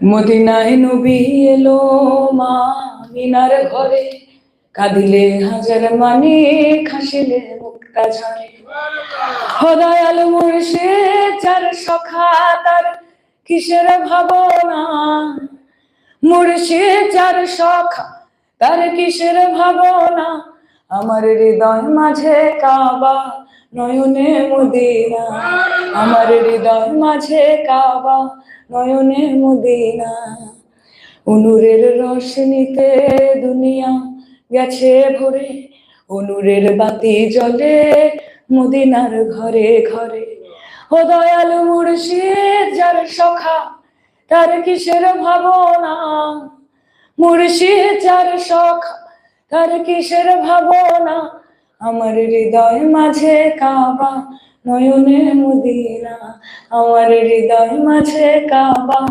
মদিনায় নবী এলো মা মিনার ঘরে, কাঁদিলে হাজার মানি খাসিলে মুক্তা ঝরে। হদয়াল মুর্শিদ চার সখা তার কিসের ভাবনা, মুর্শিদ চার সখা তার কিসের ভাবনা। আমার হৃদয় মাঝে কাবা নয়নে মদিনা, আমার হৃদয় মাঝে কাবা নয়নে মদিনা। অনুরের রোশনীতে দুনিয়া গেছে ভরে, অনুরের বাতি জ্বলে মদিনার ঘরে ঘরে। ও দয়াল মুর্শিদ যার সখা তার কিসের ভাবনা, মুর্শিদ যার সখা তার কিসের ভাবনা। আমার হৃদয় মাঝে কাবা নয়নে মদিনা, আমার হৃদয় মাঝে কাবা।